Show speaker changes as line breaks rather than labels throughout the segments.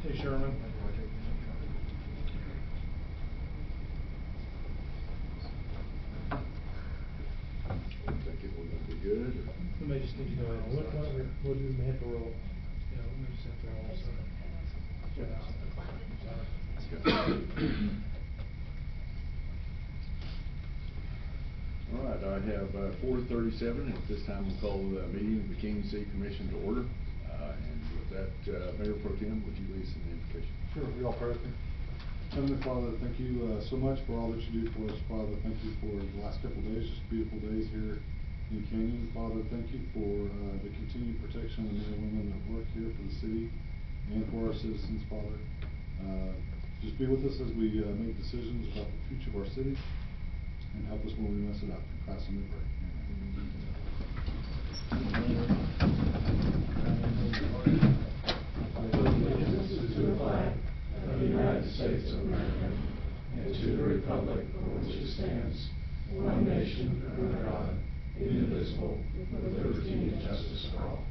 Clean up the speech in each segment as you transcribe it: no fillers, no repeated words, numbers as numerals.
Hey, Sherman.
Think it will be good.
We may just need to go ahead. We'll do the mental roll. You know, we may just have to roll. So.
All right, I have 4:37. At this time, we'll call the meeting of the King City Commission to order. And with that, Mayor Pro Tem, would you lead us in the invocation?
Sure, we all pray with me. Heavenly Father, thank you so much for all that you do for us, Father. Thank you for the last couple of days, just beautiful days here in Canyon. Father, thank you for the continued protection of the men and women that work here for the city and for our citizens, Father. Just be with us as we make decisions about the future of our city, and help us when we mess it up. In Christ's name we pray.
Allegiance to the flag of the United States of America and to the republic for which it stands, one nation under God, indivisible, with liberty and justice for all.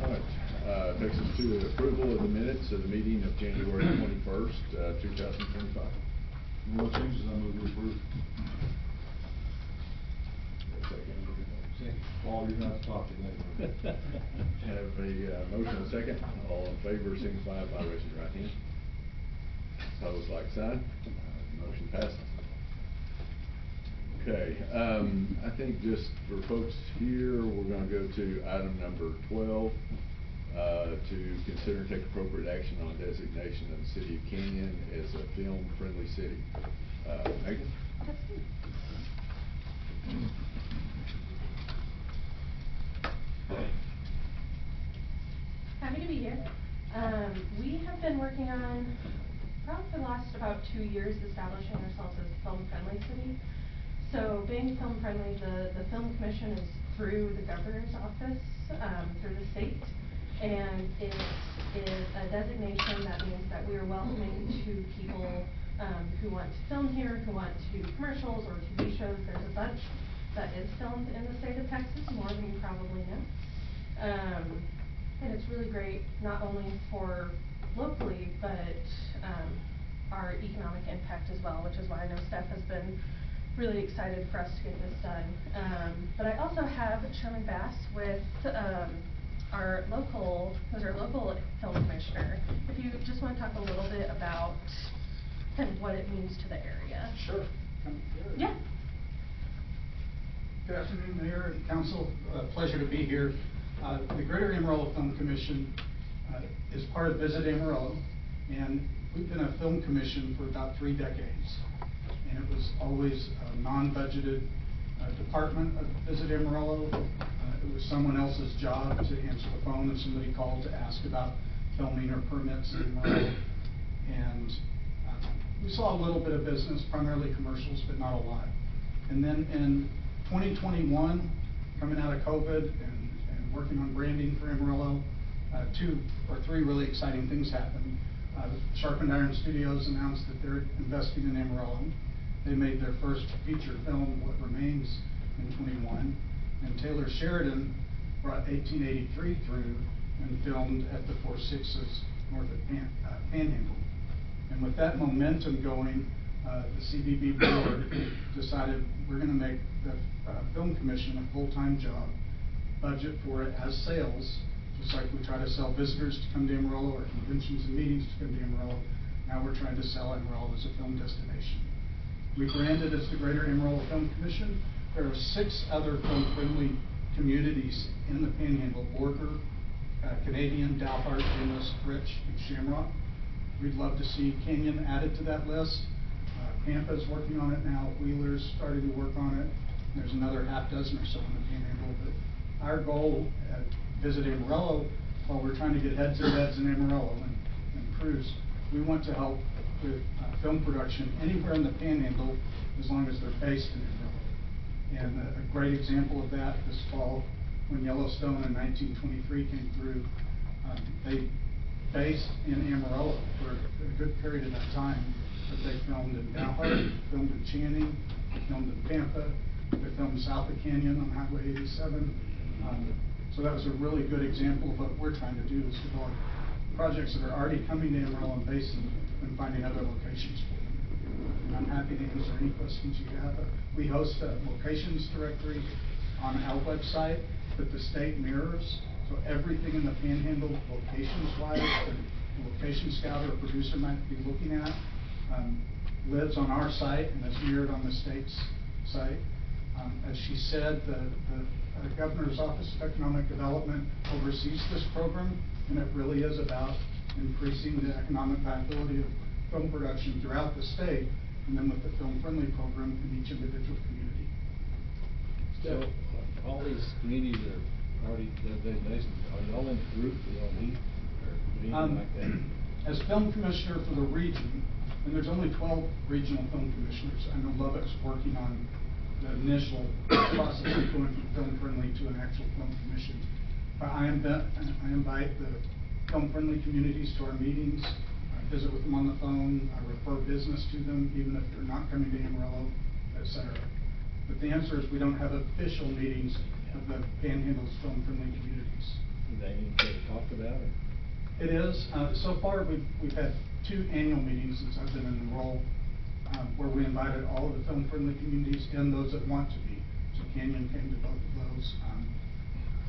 All right. Takes us to the approval of the minutes of the meeting of January 21st, 2025.
No changes, I move to approve. Paul, you're gonna have to talk today.
Have a motion and a second. All in favor, signify by raising your right hand. Opposed, like sign. Motion passes. Okay, I think just for folks here, we're going to go to item number 12, to consider and take appropriate action on designation of the city of Canyon as a film-friendly city. Megan?
Happy to be here. We have been working on, probably for the last about 2 years, establishing ourselves as a film-friendly city. So being film-friendly, the Film Commission is through the governor's office, through the state, and it is a designation that means that we are welcoming to people who want to film here, who want to do commercials or TV shows. There's a bunch that is filmed in the state of Texas, more than you probably know. And it's really great, not only for locally, but our economic impact as well, which is why I know Steph has been really excited for us to get this done. But I also have Sherman Bass with our local film commissioner. If you just want to talk a little bit about kind of what it means to the area.
Sure.
Yeah.
Good afternoon, Mayor and Council. Pleasure to be here. The Greater Amarillo Film Commission is part of Visit Amarillo, and we've been a film commission for about 3 decades. And it was always a non-budgeted department of Visit Amarillo. It was someone else's job to answer the phone if somebody called to ask about filming or permits in Amarillo. And we saw a little bit of business, primarily commercials, but not a lot. And then in 2021, coming out of COVID and working on branding for Amarillo, 2 or 3 really exciting things happened. Sharpened Iron Studios announced that they're investing in Amarillo. They made their first feature film, What Remains, in 21. And Taylor Sheridan brought 1883 through and filmed at the 4 Sixes north of Panhandle. And with that momentum going, the CBB board decided we're going to make the Film Commission a full-time job, budget for it as sales, just like we try to sell visitors to come to Amarillo or conventions and meetings to come to Amarillo. Now we're trying to sell Amarillo as a film destination. We branded as the Greater Amarillo Film Commission. There are 6 other film-friendly communities in the Panhandle: Borger, Canadian, Dalhart, Innis, Rich, and Shamrock. We'd love to see Canyon added to that list. Pampa is working on it now. Wheeler's starting to work on it. There's another half dozen or so in the Panhandle. But our goal at Visit Amarillo, while we're trying to get heads and beds in Amarillo and crews, we want to help with film production anywhere in the Panhandle as long as they're based in Amarillo. And a great example of that this fall, when Yellowstone in 1923 came through, they based in Amarillo for a good period of that time. But they filmed in Dalhart, filmed in Channing, filmed in Pampa, they filmed south of Canyon on Highway 87. So that was a really good example of what we're trying to do, is develop projects that are already coming to Amarillo and Basin and finding other locations for them. And I'm happy to answer any questions you have. We host a locations directory on our website that the state mirrors. So everything in the Panhandle locations-wise, the location scout or producer might be looking at, lives on our site and is mirrored on the state's site. As she said, the Governor's Office of Economic Development oversees this program, and it really is about increasing the economic viability of film production throughout the state, and then with the Film Friendly program in each individual community.
So, all these communities are already designated, are y'all in the group, do y'all meet, or anything like that?
As film commissioner for the region, and there's only 12 regional film commissioners, I know Lubbock's working on the initial process of going from Film Friendly to an actual film commission. I invite the Film Friendly communities to our meetings, I visit with them on the phone, I refer business to them, even if they're not coming to Amarillo, etc. But the answer is we don't have official meetings of the Panhandle's Film Friendly communities.
Is that anything to talk about, or?
It is. So far, we've had 2 annual meetings since I've been in the role, where we invited all of the film-friendly communities and those that want to be. So Canyon came to both of those.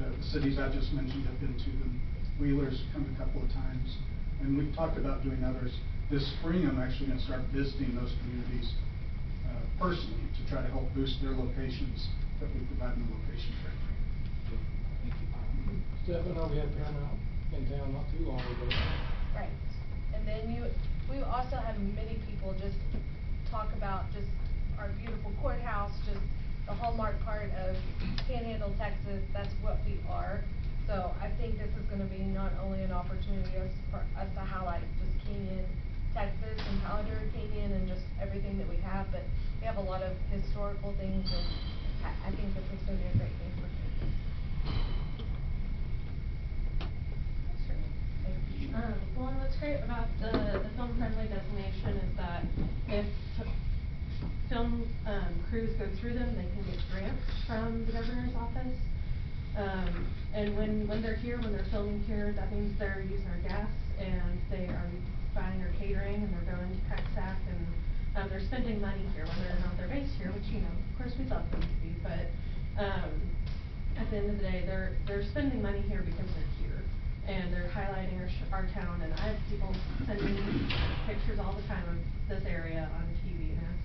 The cities I just mentioned have been to them. Wheeler's come a couple of times. And we've talked about doing others. This spring, I'm actually going to start visiting those communities personally to try to help boost their locations that we provide in the location directory.
Stefano, we had Paramount in town not too long ago.
Right, and then we also had many people just talk about just our beautiful courthouse, just the hallmark part of Panhandle, Texas. That's what we are. So I think this is gonna be not only an opportunity for us to highlight just Canyon, Texas, and Palo Canyon, and just everything that we have, but we have a lot of historical things, and I think this is gonna be a great thing for Canyon.
Well, and what's great about the film friendly designation is that if film crews go through them, they can get grants from the governor's office. And when they're here, when they're filming here, that means they're using our gas, and they are buying our catering, and they're going to PECSAC, and they're spending money here, whether or not they're based here, which, you know, of course we'd love them to be, but at the end of the day, they're spending money here because they're here. And they're highlighting our town, and I have people sending me pictures all the time of this area on TV and ask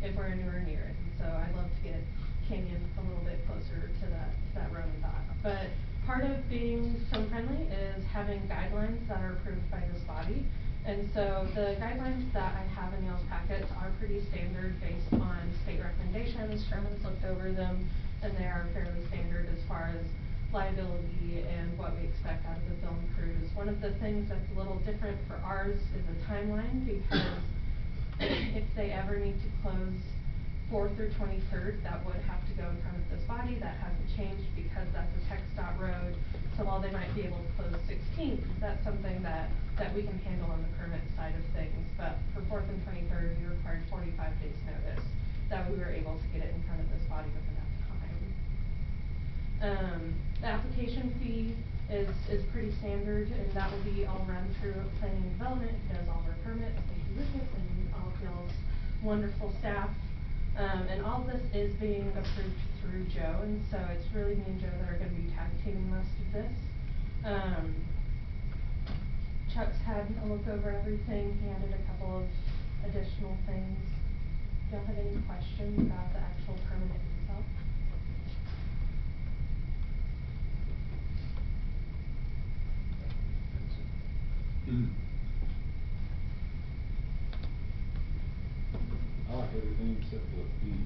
if we're anywhere near it. And so I'd love to get Canyon a little bit closer to that Roman dot. But part of being film friendly is having guidelines that are approved by this body. And so the guidelines that I have in y'all's packets are pretty standard based on state recommendations. Sherman's looked over them, and they are fairly standard as far as liability and what we expect out of the film crews. One of the things that's a little different for ours is a timeline, because if they ever need to close 4th through 23rd, that would have to go in front of this body. That hasn't changed because that's a TxDOT road. So while they might be able to close 16th, that's something that we can handle on the permit side of things. But for 4th and 23rd, we required 45 days notice that we were able to get it in front of this body within that time. The application fee is pretty standard, and that will be all run through planning and development. It does all of our permits, thank you Lucas, and all of y'all's wonderful staff. And all of this is being approved through Joe, and so it's really me and Joe that are going to be tag teaming most of this. Chuck's had a look over everything. He added a couple of additional things. Do y'all have any questions about the actual permit itself?
I like everything except for the fee.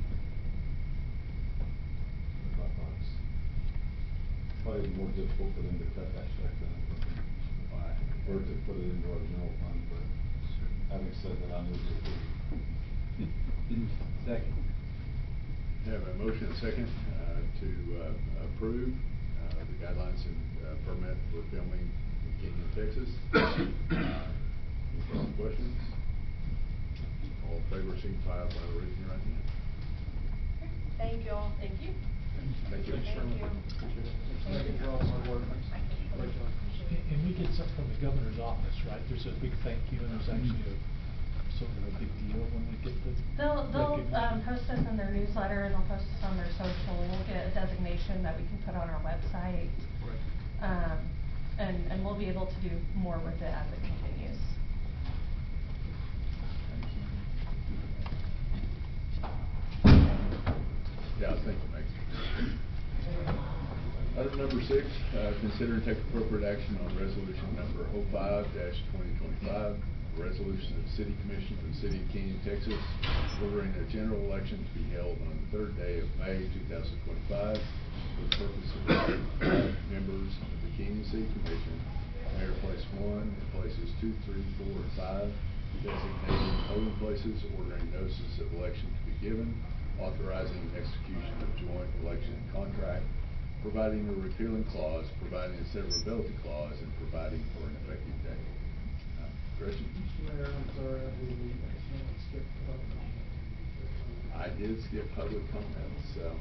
Probably more difficult for them to cut that check than or to put it into our general fund, but having said that, I move the fee.
Second.
Have a motion and second to approve the guidelines and permit for filming in Canyon, Texas. Any further questions? All in favor, signify by raising your right hand.
Thank you all.
Thank you.
Thank you.
Thank you.
Thank you for all the hard something from the governor's office, right? There's a big thank you, and there's actually sort of a big deal when we get the
They'll
recognition.
post us in their newsletter, and they'll post us on their social. We'll get a designation that we can put on our website.
Right.
And we'll be able to do more with it as it continues.
Yeah, thank you, Meg. Item number 6, consider and take appropriate action on resolution number 05-2025, a resolution of the City Commission of the City of Canyon, Texas, ordering a general election to be held on the 3rd day of May 2025 for the purpose of electing 5 members of the Canyon City Commission, Mayor Place 1, and Places 2, 3, 4, and 5, designating polling places, ordering notices of election to be given, authorizing execution of joint election contract, providing a repealing clause, providing a severability clause, and providing for an effective date. Gretchen?
Mr. Mayor, I'm sorry, I believe we accidentally skipped public comment.
I did skip public comments, so,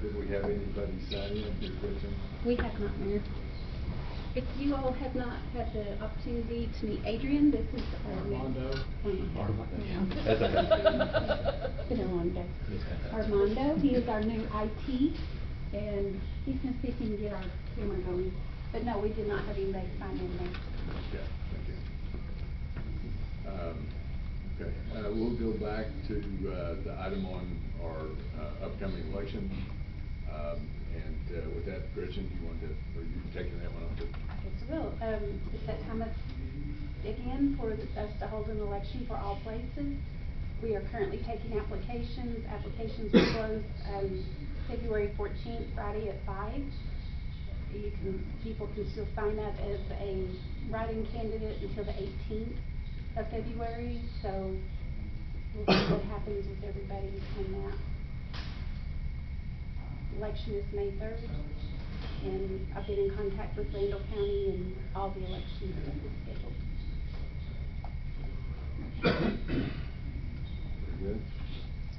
did we have anybody sign in here, Gretchen?
We have not, Mayor. If you all have not had the opportunity to meet Adrian, this is
Armando.
That's okay. It's been a long day. Armando, he is our new IT, and he's gonna see if he can get our camera going. But no, we did not have anybody sign in there.
Okay, thank you. Okay, we'll go back to, the item on our, upcoming election. And with that, Gretchen, you want to, or you taking that one up too?
Yes, I will. It's that time of, again, for us to hold an election for all places. We are currently taking applications. Applications will close, February 14th, Friday at 5. People can still sign up as a write-in candidate until the 18th of February, so we'll see what happens with everybody in that. Election is May 3rd, and I've been in contact with Randall County, and all the elections are scheduled.
Very good.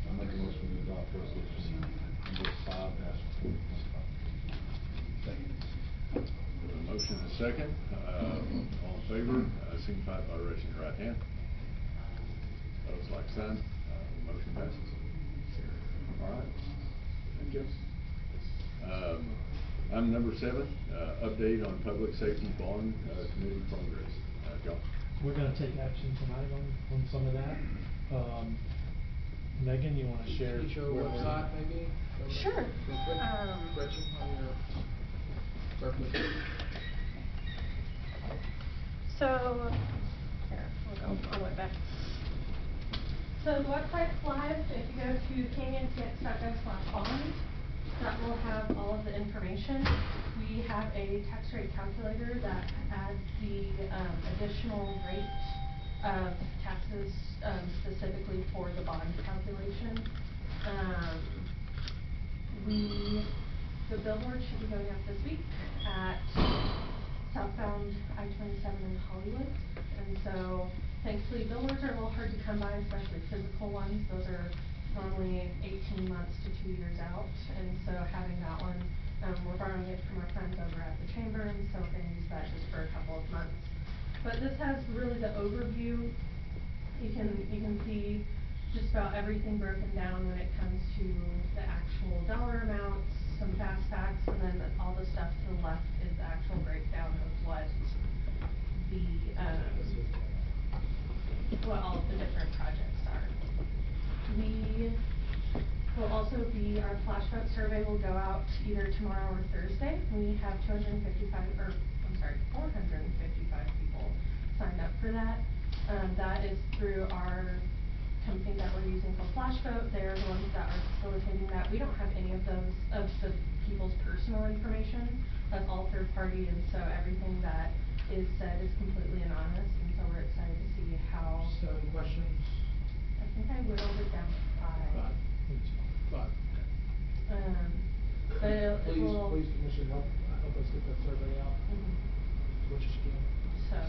I'll make a motion to adopt resolution number 5-2025.
Second. A motion and a second. All in favor, signify by raising your right hand. Opposed, like sign. Motion passes. All right. Thank you. Item number 7, update on public safety bond committee progress. John?
We're gonna take action tonight on some of that. Megan, you wanna share?
Get your
where we're
website
at?
maybe?
Sure.
Real quick. Gretchen, on your circle.
So, here, we'll go all the way back. So the website's live. If you go to canyonpx.gov/bond, that will have all of the information. We have a tax rate calculator that adds the additional rate of taxes specifically for the bond calculation. The billboard should be going up this week at southbound I-27 in Hollywood. And so thankfully billboards are a little hard to come by, especially physical ones. Those are normally 18 months to 2 years out. And so having that one, we're borrowing it from our friends over at the chamber, and so we're going to use that just for a couple of months. But this has really the overview. You can see just about everything broken down when it comes to the actual dollar amounts, some fast facts, and then all the stuff to the left is the actual breakdown of what all the different projects are. We will also our flash vote survey will go out either tomorrow or Thursday. We have 455 people signed up for that. That is through our company that we're using for flash vote. They're the ones that are facilitating that. We don't have any of the people's personal information. That's all third party, and so everything that is said is completely anonymous, and so we're excited to see how.
7 questions.
I think I whittled it down to 5.
5.
But it
Please,
will.
please, Commissioner, help us get that survey out. What you can.
So.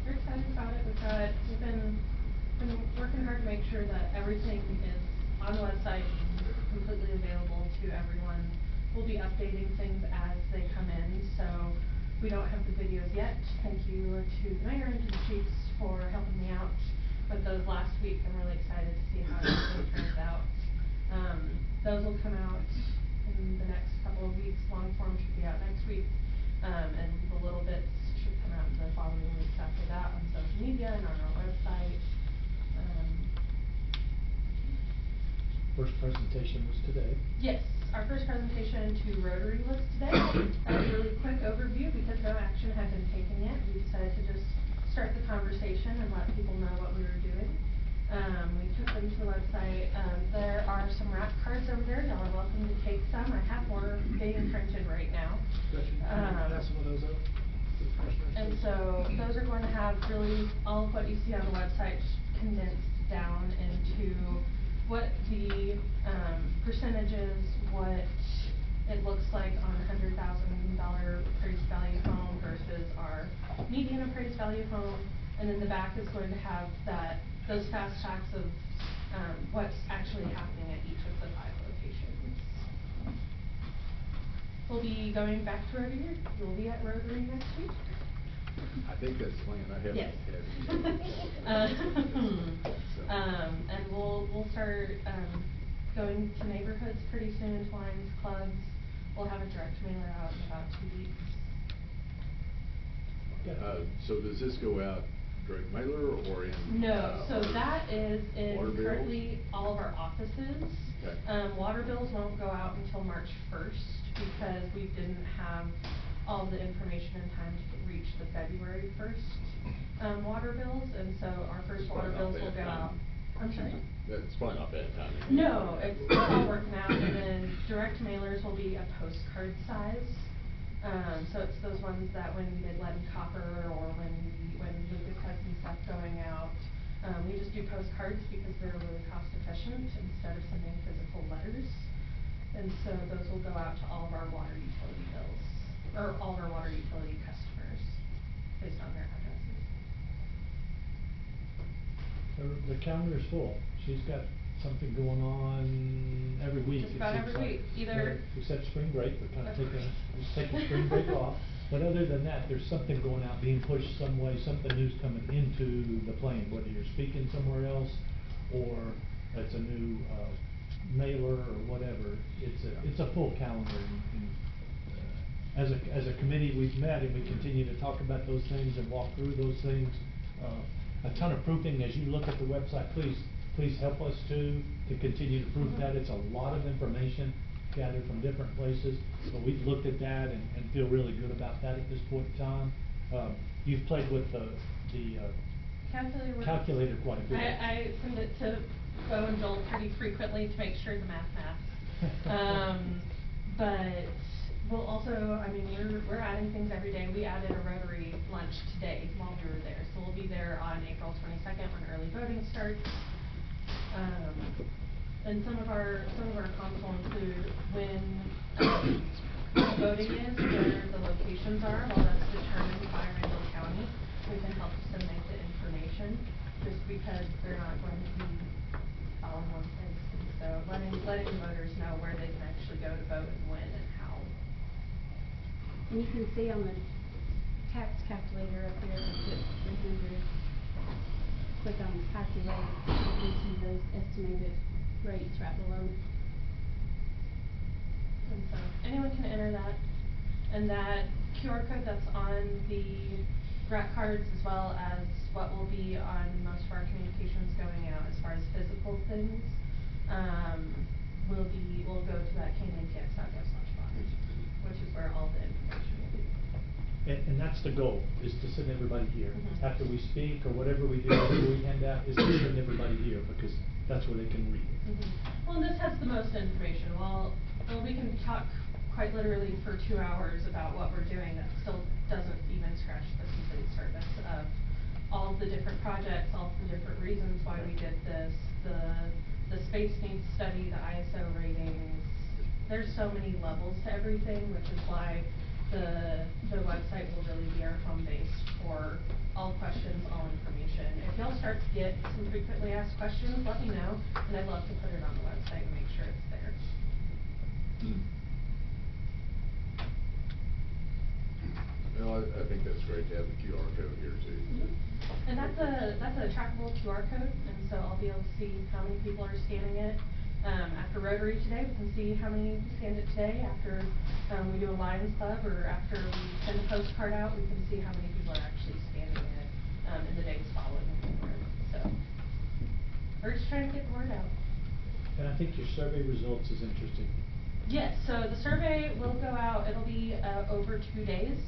We're excited about it. We've been working hard to make sure that everything is on the website and completely available to everyone we'll be updating things as they come in, so we don't have the videos yet. Thank you to the mayor and to the chiefs for helping me out with those last week. I'm really excited to see how everything turns out. Those will come out in the next couple of weeks. Long form should be out next week, and the little bits should come out in the following weeks after that on social media and on our website.
First presentation was today.
Yes, our first presentation to Rotary was today. A really quick overview because no action had been taken yet. We decided to just start the conversation and let people know what we were doing. We took them to the website. There are some wrap cards over there. Y'all are welcome to take some. I have more being printed right now.
Gretchen, can you pass some of those up to the commissioners?
And so those are going to have really all of what you see on the website condensed down into what the percentages, what it looks like on a $100,000 appraised value home versus our median appraised value home. And then the back is going to have those fast facts of what's actually happening at each of the 5 locations. We'll be going back to Rotary. You'll be at Rotary next week.
I think that's planned. I haven't
Yes. And we'll start going to neighborhoods pretty soon, to Lions clubs. We'll have a direct mailer out in about 2 weeks.
So does this go out direct mailer or in?
No, so that is
water
in
bills?
currently all of our offices.
Okay.
Water bills won't go out until March 1st because we didn't have all the information in time to reach the February 1st water bills, and so our first water
Probably not
bills will
bad
go out.
timing.
I'm sorry?
That's probably not bad timing.
No, it's all working out, and then direct mailers will be a postcard size. So it's those ones that when we did lead and copper, or when Lucas has some stuff going out, we just do postcards because they're really cost efficient instead of sending physical letters. And so those will go out to all of our water utility bills, or all of our water utility customers, based on their addresses.
The calendar is full. She's got something going on every week.
Just about
it seems
every
like.
week, either-
Except spring break, we're kind of taking spring break off. But other than that, there's something going out, being pushed some way, something new's coming into the plane, whether you're speaking somewhere else or it's a new mailer or whatever. It's a full calendar. As a committee, we've met and we continue to talk about those things and walk through those things. A ton of proofing. As you look at the website, please help us to continue to proof that. It's a lot of information gathered from different places, but we've looked at that and feel really good about that at this point in time. You've played with the calculator quite a bit.
I send it to Bo and Joel pretty frequently to make sure the math. But we'll also, I mean, we're adding things every day. We added a Rotary lunch today while we were there, so we'll be there on April 22nd when early voting starts. And some of our comps will include when voting is, where the locations are. While that's determined by Randall County, we can help disseminate the information, just because they're not going to be all in one place. And so letting voters know where they can actually go to vote and when and how.
And you can see on the tax calculator up there, it's 300. Click on calculate, you can see those estimated rates right below.
And so anyone can enter that, and that QR code that's on the grant cards, as well as what will be on most of our communications going out as far as physical things, will go to that canyonpx.gov/box, which is where all the information will be.
And that's the goal, is to send everybody here.
Mhm.
After we speak or whatever we do, whatever we hand out, is to send everybody here, because that's where they can read it.
Well, and this has the most information. Well, we can talk quite literally for 2 hours about what we're doing. That still doesn't even scratch the complete surface of all of the different projects, all of the different reasons why we did this, the space needs study, the ISO ratings. There's so many levels to everything, which is why the website will really be our home base for all questions, all information. If y'all start to get some frequently asked questions, let me know, and I'd love to put it on the website and make sure it's there.
I think that's great to have the QR code here too.
And that's a trackable QR code, and so I'll be able to see how many people are scanning it. After Rotary today, we can see how many scanned it today. After we do a Lions Club, or after we send a postcard out, we can see how many people are actually scanning it in the days following the award. So we're just trying to get the word out.
And I think your survey results is interesting.
Yes, so the survey will go out, it'll be over 2 days.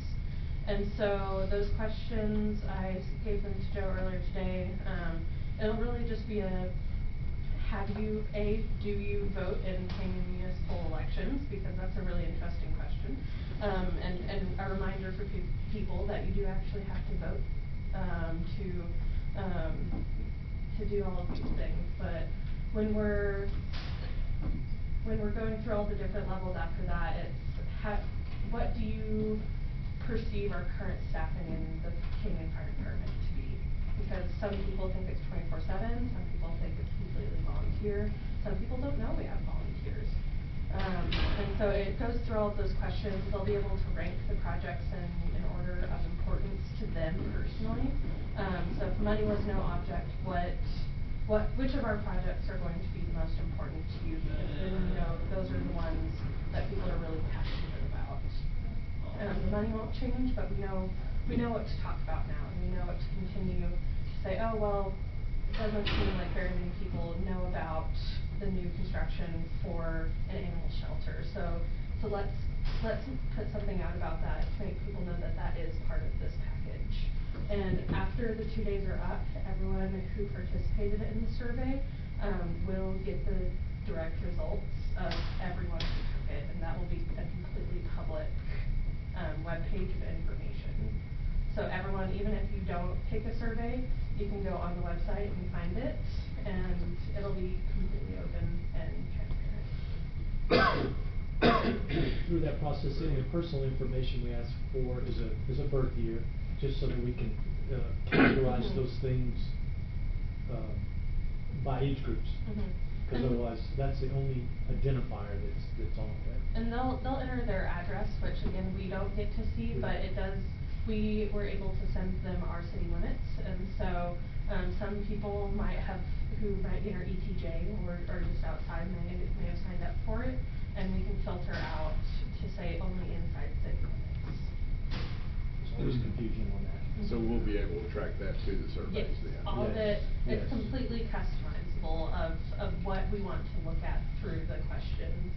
And so those questions, I gave them to Joe earlier today. It'll really just be do you vote in Canyon municipal elections? Because that's a really interesting question. And a reminder for people that you do actually have to vote to do all of these things. But when we're going through all the different levels after that, it's what do you perceive our current staffing in the Canyon Fire Department to be? Because some people think it's 24/7, some people think it's completely volunteer, some people don't know we have volunteers. And so it goes through all of those questions. They'll be able to rank the projects in order of importance to them personally. So if money was no object, which of our projects are going to be the most important to you? Because then we know those are the ones that people are really passionate about. The money won't change, but we know what to talk about now, and we know what to continue to say, oh, well, it doesn't seem like very many people know about the new construction for an animal shelter. So let's put something out about that to make people know that that is part of this package. And after the 2 days are up, everyone who participated in the survey will get the direct results of everyone who took it, and that will be a completely public webpage of information. So everyone, even if you don't take a survey, you can go on the website and find it, and it'll be completely open and transparent.
Through that process, the only personal information we ask for is a birth year, just so that we can categorize those things by age groups. Because otherwise, that's the only identifier that's on there.
And they'll enter their address, which again, we don't get to see, but it does, we were able to send them our city limits. And so, some people who might be in our ETJ or just outside may have signed up for it, and we can filter out to say only inside city limits.
There's always confusion on that.
So we'll be able to track that to the surveys
Yes,
then?
all of it,
Yes.
it's completely customizable of what we want to look at through the questions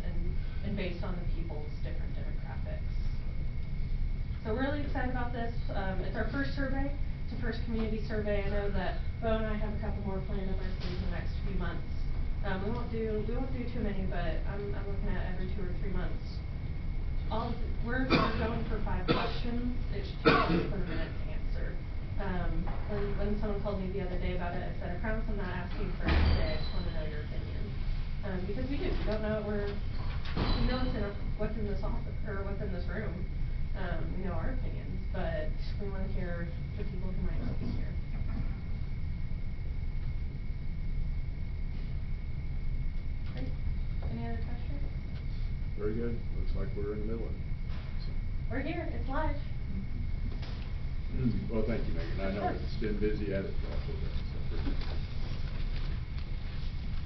and based on the people's different demographics. So we're really excited about this. It's our first survey, it's our first community survey. I know that Bo and I have a couple more planned up our sleeves in the next few months. We won't do too many, but I'm looking at every 2 or 3 months. We're going for 5 questions. It should take less than a minute to answer. When someone called me the other day about it, I said, I promise I'm not asking for it today, I just want to know your opinion. Because we don't know we know what's in this office, or what's in this room. We know our opinions, but we want to hear the people who might not be here. Great. Any other questions?
Very good. Looks like we're in the middle of it.
We're here, it's live.
Well, thank you, Megan. I know
Of course.
it's been busy at it for all of that, so appreciate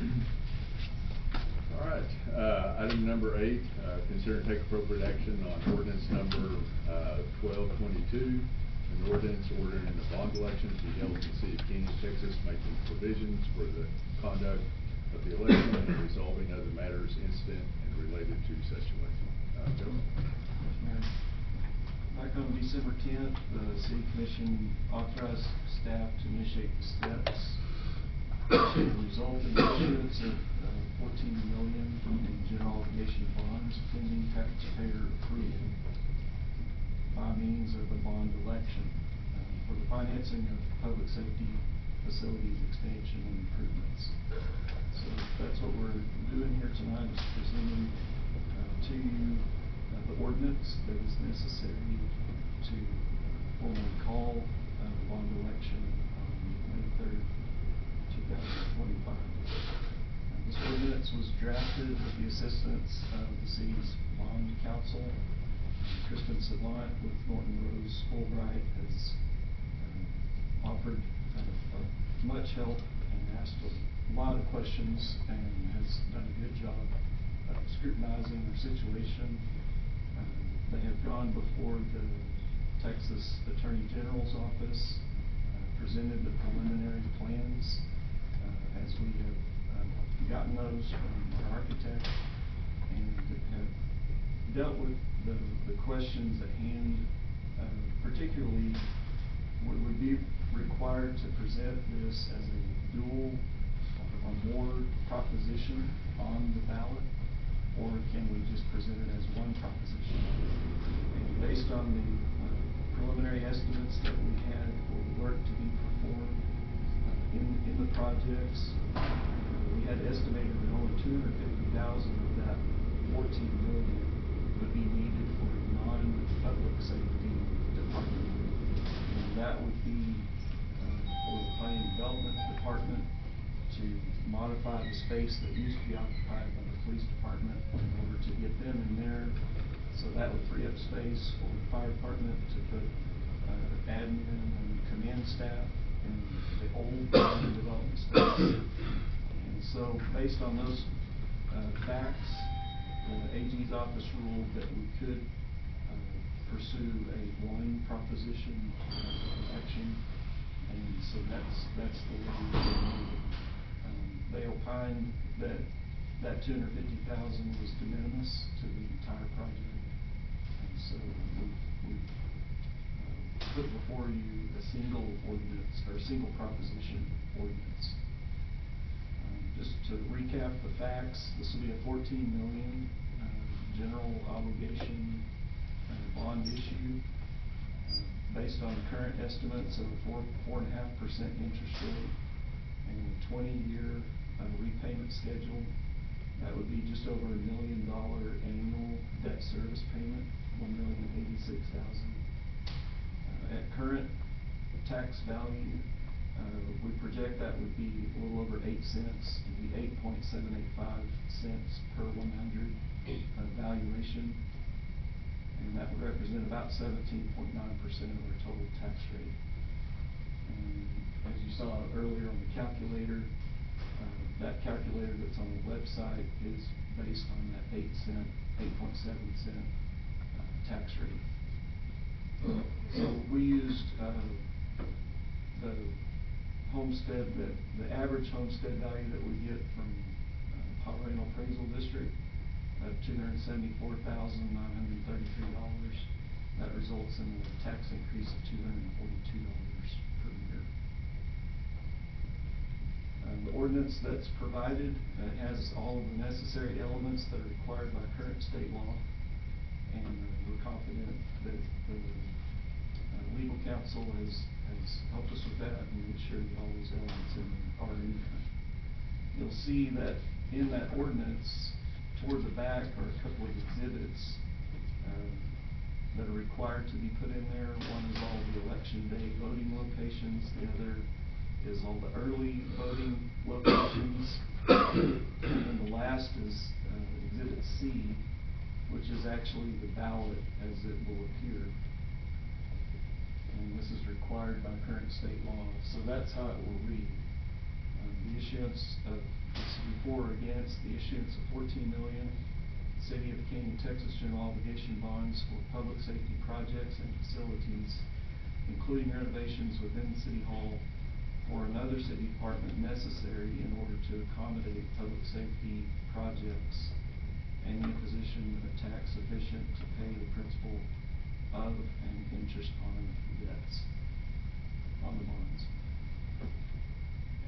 it. All right, item number 8, consider and take appropriate action on ordinance number 1222, an ordinance ordering the bond election to be held in the city of Canyon, Texas, making provisions for the conduct of the election and resolving other matters incident and related to such election. Joe?
Back on December 10th, the City Commission authorized staff to initiate the steps to result in the issuance of $14 million in general obligation bonds pending taxpayer approval by means of the bond election for the financing of public safety facilities expansion and improvements. So that's what we're doing here tonight, is presenting to you the ordinance that is necessary to formally call the bond election on May 3rd, 2025. This ordinance was drafted with the assistance of the city's bond counsel, Kristen Sedlant with Norton Rose Fulbright has offered much help and asked a lot of questions and has done a good job of scrutinizing our situation. They have gone before the Texas Attorney General's office, presented the preliminary plans as we have gotten those from our architect, and have dealt with the questions at hand. Particularly, would we be required to present this as a dual or more proposition on the ballot, or can we just present it as one proposition? And based on the preliminary estimates that we had for the work to be performed in the projects, we had estimated that only $250,000 of that $14 million would be needed for a non-public safety department. And that would be for the planning and development department to modify the space that used to be occupied by the police department in order to get them in there. So that would free up space for the fire department to put admin and command staff in the old planning and development staff. And so based on those facts, the AG's office ruled that we could pursue a one proposition action, and so that's the way we're moving. They opined that that $250,000 was de minimis to the entire project, and so we've put before you a single ordinance, or a single proposition ordinance. Just to recap the facts, this will be a $14 million general obligation bond issue based on current estimates of a 4.5% interest rate and a 20-year repayment schedule. That would be just over $1 million annual debt service payment, $1,086,000. At current tax value, we project that would be a little over 8 cents, to be 8.785 cents per 100 valuation, and that would represent about 17.9% of our total tax rate. And as you saw earlier on the calculator, that calculator that's on the website is based on that 8.7 cent tax rate. So we used the homestead, the average homestead value that we get from Pomeranian Appraisal District of $274,933. That results in a tax increase of $242 per year. The ordinance that's provided has all of the necessary elements that are required by current state law, and we're confident that the legal counsel has helped us with that and made sure that all those elements are in there. You'll see that in that ordinance, toward the back are a couple of exhibits that are required to be put in there. One is all the election day voting locations. The other is all the early voting locations. And then the last is Exhibit C, which is actually the ballot as it will appear. And this is required by current state law. So that's how it will read. The issuance of, before or against, the issuance of $14 million City of Canyon, Texas general obligation bonds for public safety projects and facilities, including renovations within City Hall or another city department necessary in order to accommodate public safety projects, and in a position of tax sufficient to pay the principal of and interest on the debts on the bonds.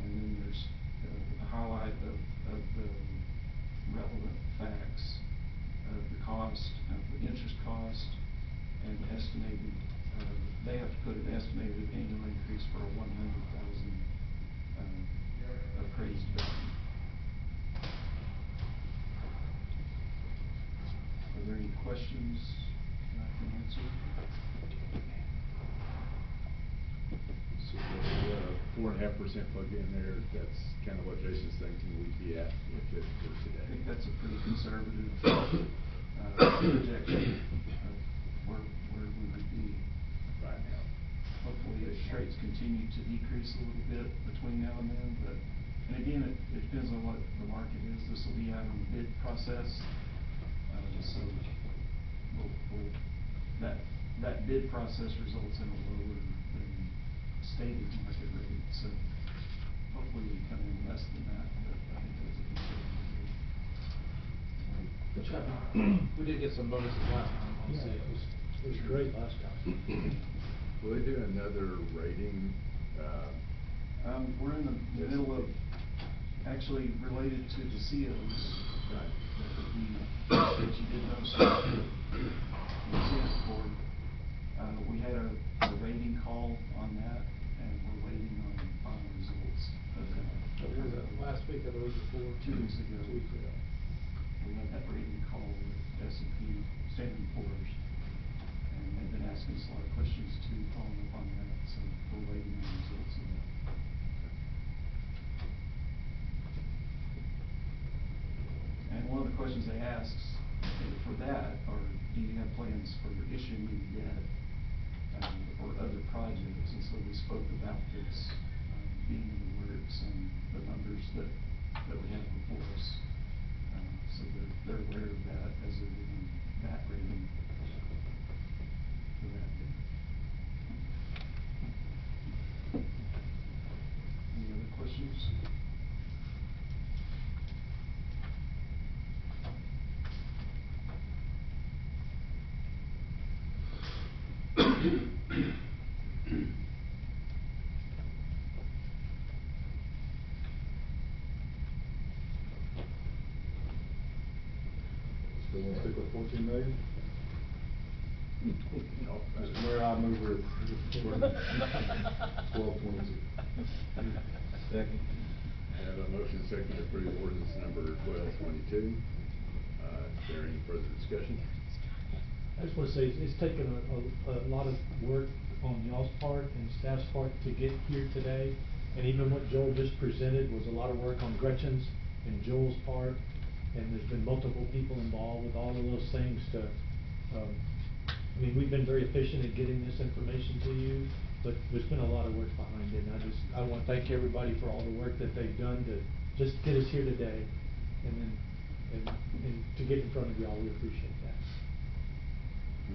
And then there's a highlight of the relevant facts of the cost, of the interest cost, and estimated, they have to put an estimated annual increase for a $100,000 appraised value. Are there any questions that I can answer?
So the 4.5% plugged in there, that's kind of what Jason's thinking we'd be at if it were today.
I think that's a pretty conservative projection of where continue to decrease a little bit between now and then, but, and again, it depends on what the market is. This will be out of the bid process, so that bid process results in a lower than stated market rate, so hopefully we come in less than that, but I think that's a conservative.
Good job. We did get some bonuses last time.
Yeah, it was great last time.
Will they do another rating?
We're in the middle of, actually related to the COs.
Right.
That you did notice the Senate board. We had a rating call on that, and we're waiting on final results of that.
Was it last week or the week before?
2 weeks ago.
2 weeks ago.
We had that rating call with S&P Standard & Poor's, and they've been asking us a lot of questions too, following up on that, so we're waiting on the results of that. And one of the questions they asked for that are, do you have plans for issuing new debt or other projects? And so we spoke about this being in the works and the numbers that we have before us. So they're aware of that as they're giving that rating for that. Any other questions?
Still want to stick with 14 million?
No.
Mr. Mayor, I move we're 1222.
Second. I have a motion second to approve ordinance number 1222. Is there any further discussion?
I just want to say, it's taken a lot of work on y'all's part and staff's part to get here today. And even what Joel just presented was a lot of work on Gretchen's and Joel's part. And there's been multiple people involved with all of those things to, I mean, we've been very efficient in getting this information to you, but there's been a lot of work behind it. And I want to thank everybody for all the work that they've done to just get us here today. And to get in front of y'all, we appreciate that.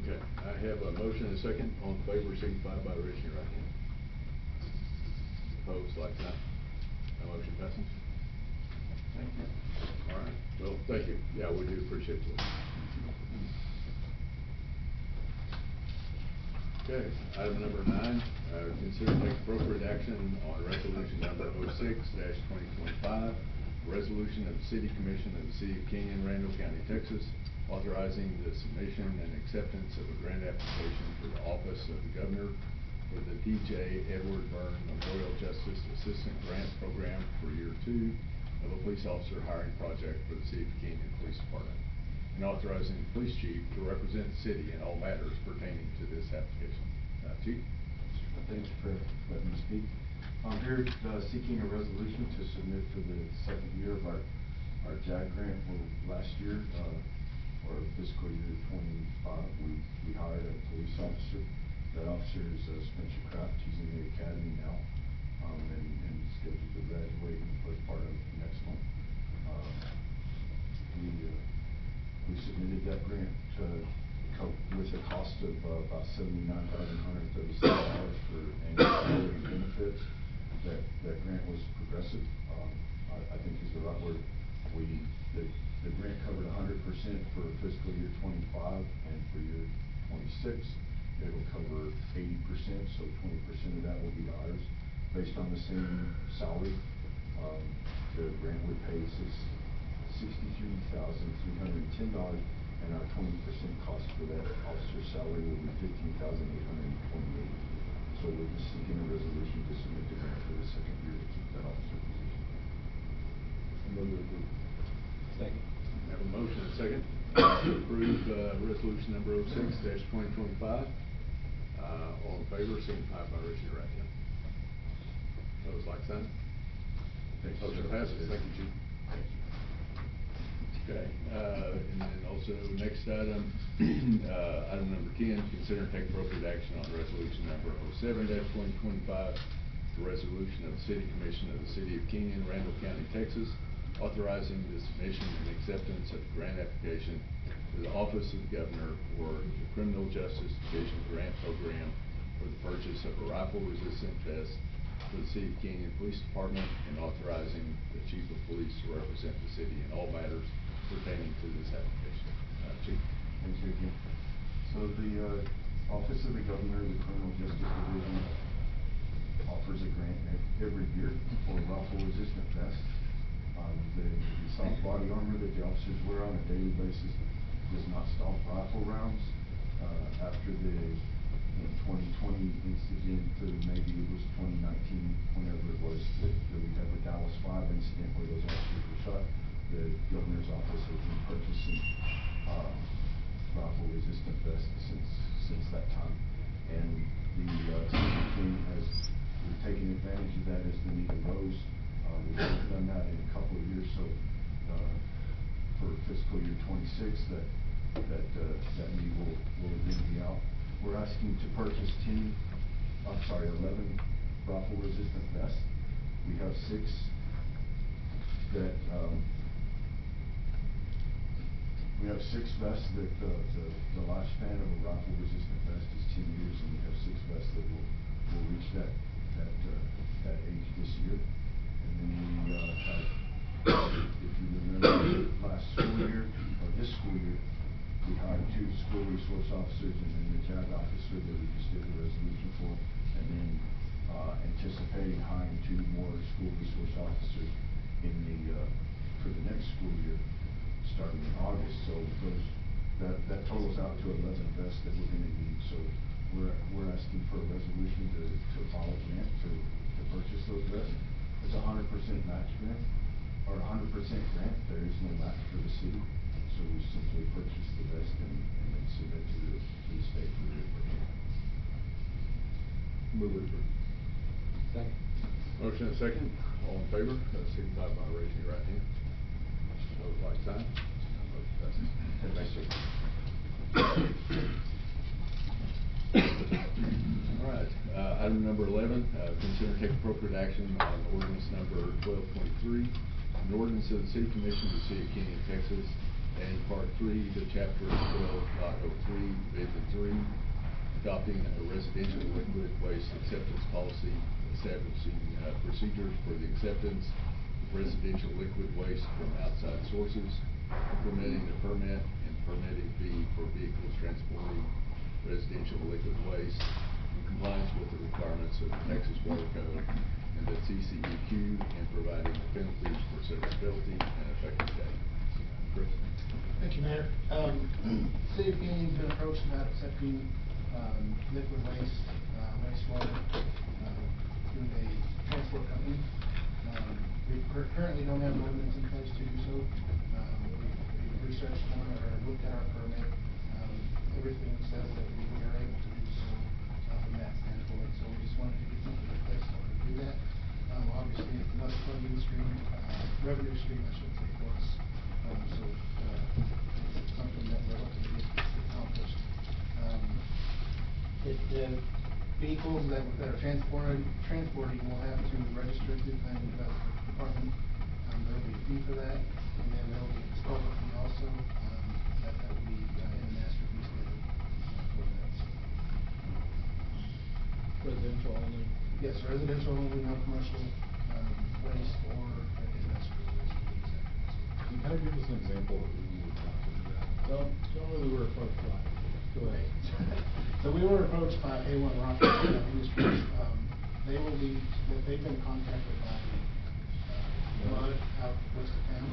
Okay, I have a motion and a second. All in favor, signify by raising your right hand. Opposed, like that. The motion passes.
Thank you.
All right, well, thank you. Yeah, we do appreciate it. Okay, item number 9, consider and take appropriate action on resolution number 06-2025, resolution of the City Commission of the City of Kenyon, Randall County, Texas, authorizing the submission and acceptance of a grant application for the office of the governor for the DJ Edward Byrne Memorial Justice Assistant Grant Program for year 2 of a police officer hiring project for the City of Kenyon Police Department, and authorizing the police chief to represent the city in all matters pertaining to this application. Chief?
Thank you for letting me speak. I'm here seeking a resolution to submit for the second year of our JAG grant. For last year, or fiscal year 25, we hired a police officer. That officer is Spencer Kraft. He's in the academy now, and scheduled to graduate in the first part of next month. We submitted that grant with a cost of about $79,137 for annual salary and benefits. That grant was progressive, I think is the right word. The grant covered 100% for fiscal year 25, and for year 26, it'll cover 80%, so 20% of that will be ours. Based on the same salary, the grant would pay $63,310, and our 20% cost for that officer's salary will be $15,828. So we're just seeking a resolution to submit the grant for the second year to keep that officer position.
Move to approve.
Second.
I have a motion and a second to approve resolution number 06-2025. All in favor, signify by raising your right hand. Opposed, like sign.
Thank you,
Motion
sir.
passes. Thank you, Chief.
Thank you.
Okay, and then also, next item, item number 10, consider and take appropriate action on resolution number 07-2025, the resolution of the City Commission of the City of Kenyon, Randall County, Texas, authorizing the submission and acceptance of grant application to the Office of the Governor for the Criminal Justice Division Grant Program for the purchase of a rifle-resistant vest for the City of Kenyon Police Department, and authorizing the Chief of Police to represent the city in all matters pertaining to this application. Chief?
Thank you again. So the Office of the Governor, the Criminal Justice Division, offers a grant every year for rifle-resistant vests. The soft body armor that the officers wear on a daily basis does not stop rifle rounds. After the 2020 incident, maybe it was 2019, whenever it was, that we had the Dallas 5 incident where those officers were shot, the Governor's office has been purchasing rifle-resistant vests since that time. And the City team has taken advantage of that as the need arose. We haven't done that in a couple of years, so for fiscal year 26, that need will then be out. We're asking to purchase 11 rifle-resistant vests. We have 6 that vests that the lifespan of a rifle-resistant vest is 10 years, and we have 6 vests that will reach that age this year. And then we have, if you remember, last school year, or this school year, we hired 2 school resource officers and then the JAG officer that we just did the resolution for, and then anticipating hiring 2 more school resource officers for the next school year, starting in August. So that totals out to 11 vests that we're going to need. So we're asking for a resolution to file a grant to purchase those vests. It's 100% match grant, or 100% grant. There is no match for the city. So we simply purchase the vest and then submit to the state for the purchase.
Move it.
Second.
Motion and second. All in favor, signify by raising your right hand. Opposed, like sign. Motion passes. Thanks, sir. All right, item number 11, consider and take appropriate action on ordinance number 1223, an ordinance of the City Commission of the City of Kenyon, Texas, and Part 3 to Chapter 12.03, Division 3, adopting a residential liquid waste acceptance policy, establishing procedures for the acceptance of residential liquid waste from outside sources, implementing the permit and permitting fee for vehicles transporting residential liquid waste in compliance with the requirements of the Texas Water Code and the TCEQ, and providing the penalties for severability and effective date. Chris?
Thank you, Mayor. City of Kenyon's been approached about accepting liquid waste, wastewater through a transport company. We currently don't have an ordinance in place to do so. We've researched one or looked at our permit. Everything says that we are able to do so from that standpoint. So we just wanted to get something in place so we could do that. Obviously, it's another funding stream, revenue stream, I should say, for us. So it's something that we're hoping to get accomplished. The vehicles that are transporting will have to register to the Planning and Development Department. There will be a fee for that, and then there will be a disposal fee also. That will be in the master fee schedule for that.
Residential only?
Yes, residential only, no commercial waste or industrial waste.
Can you kind of give us an example of who you would talk to do that?
Don't really were approached by. Go ahead.
So we were approached by A1 Rock Industries. They've been contacted by Mud out west of town,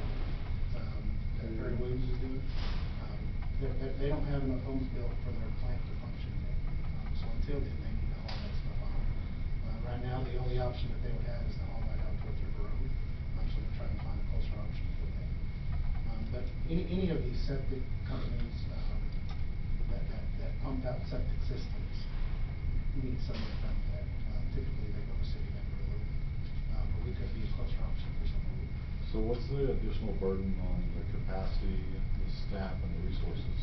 that Perry Williams is doing. They don't have enough homes built for their plant to function yet. So until then, they need to haul that stuff out. Right now, the only option that they would have is to haul that out towards River Road. So they're trying to find a closer option for that. But any of these septic companies that pump out septic systems need someone from that. Typically, they go to City Amarillo, but we could be a closer option for someone. So
So what's the additional burden on the capacity, the staff, and the resources?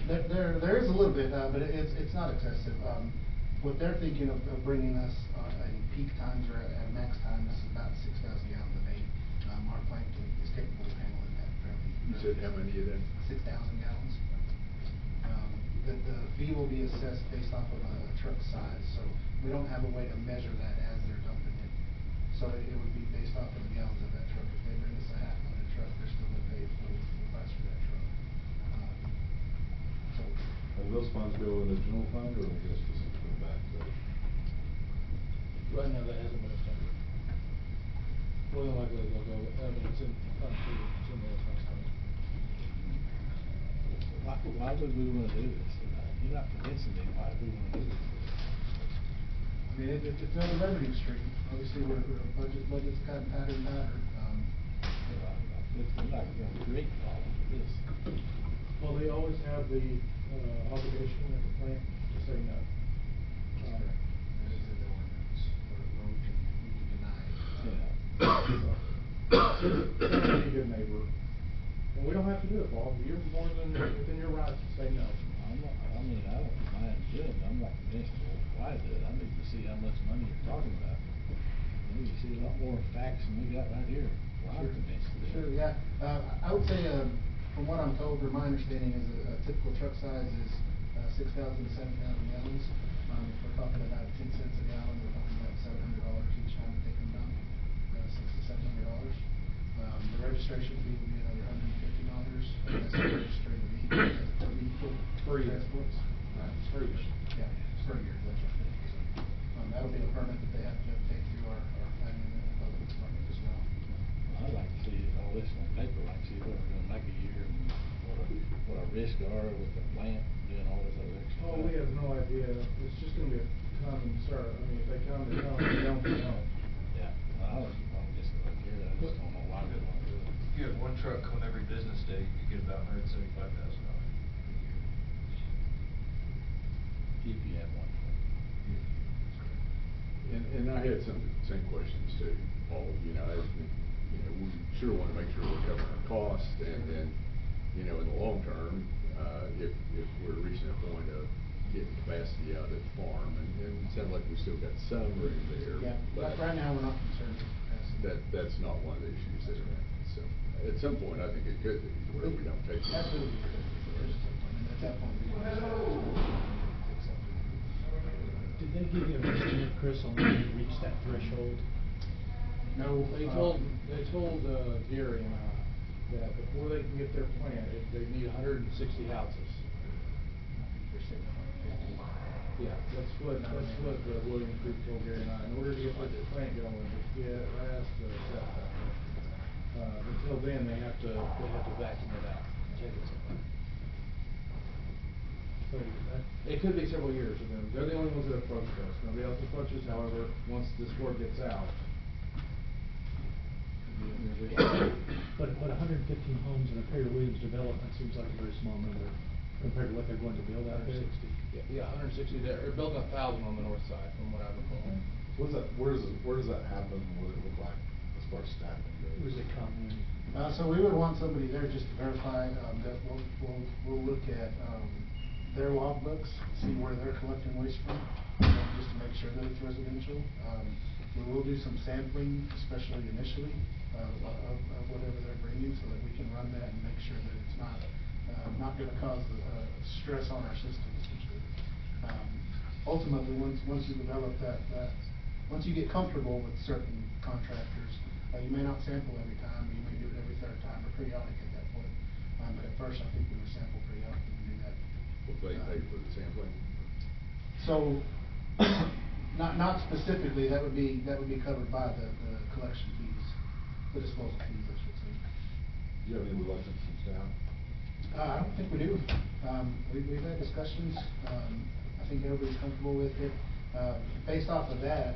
There is a little bit, but it's not excessive. What they're thinking of bringing us in peak times or at max times is about 6,000 gallons a day. Our plant is capable of handling that fairly.
You said how many of them?
6,000 gallons. The fee will be assessed based off of a truck size, so we don't have a way to measure that as they're dumping it. So it would be based off of the gallons of that truck. If they bring us a half-loaded truck, they're still gonna pay full price for that truck. So.
And those funds go in the general fund, or will go specifically back to?
Right now, that hasn't been established. More than likely, they'll go, I mean, it's in, it's in the trust fund.
Why would we wanna do this? You're not convincing me why we wanna do this.
I mean, it's another revenue stream. Obviously, budget's gotten tighter and tighter.
We're not gonna create a problem with this.
Well, they always have the, obligation at the plant to say no.
That is in the ordinance, or we can deny it.
Be a good neighbor. And we don't have to do it, Paul. You're more than within your rights to say no.
I don't mind doing it, I'm not convinced why do it. I need to see how much money you're talking about. I need to see a lot more facts than we got right here. Well, I'm convinced of it.
Sure, yeah. I would say, from what I'm told, or my understanding is a typical truck size is 6,000 to 7,000 gallons. If we're talking about 10 cents a gallon, we're talking about $700 each time we take them down. $600 to $700. The registration fee would be another $150. That's the registering fee. Per vehicle.
Per year.
Transports.
Per year.
Yeah, it's per year, that's right. So, that'll be a permit that they have to take through our planning and public department as well.
I'd like to see all this on paper, like see what we're gonna make a year, and what our risks are with the plant, doing all this other extra stuff.
Oh, we have no idea. It's just gonna be a come and serve. I mean, if they come, they come. If they don't, they don't.
Yeah, I'm just like here, I just don't know why we wanna do it.
If you had one truck come every business day, you could get about $175,000 a year.
If you have one.
And I had some same questions too, Paul, we sure wanna make sure we're covering our costs, and then, in the long term, if we're reaching a point of getting capacity out at the farm, and it sounds like we still got some room there.
Yeah,
but
right now, we're not concerned with capacity.
That's not one of the issues that are in it, so, at some point, I think it could be, where we don't take.
Absolutely. There's some point, and at that point, we can just fix something.
Did they give you an estimate, Chris, on when you reach that threshold?
No,
They told Gary and I that before they can get their plant, they need 160 houses. Yeah, that's what William Creek told Gary and I, in order to get the plant going, right after that. Until then, they have to vacuum it out, take it somewhere. So, it could be several years of them. They're the only ones that approached us. Nobody else approaches, however, once this word gets out.
But 115 homes in a Perry Williams development seems like a very small number compared to what they're going to build out there.
160. Yeah, 160 there. They're building 1,000 on the north side, from what I recall.
Where does that happen, what does it look like as far as staffing goes?
Where's it coming?
So we would want somebody there just to verify, that we'll look at, their log books, see where they're collecting waste from, just to make sure that it's residential. We will do some sampling, especially initially, of whatever they're bringing, so that we can run that and make sure that it's not gonna cause, stress on our systems. Ultimately, once you develop once you get comfortable with certain contractors, you may not sample every time, or you may do it every third time, or periodic at that point. But at first, I think we would sample pretty often and do that.
Will they pay for the sampling?
So, not specifically, that would be covered by the collection fees, the disposal fees, I should say.
Do you have any reluctance from staff?
I don't think we do. We've had discussions, I think everybody's comfortable with it. Based off of that,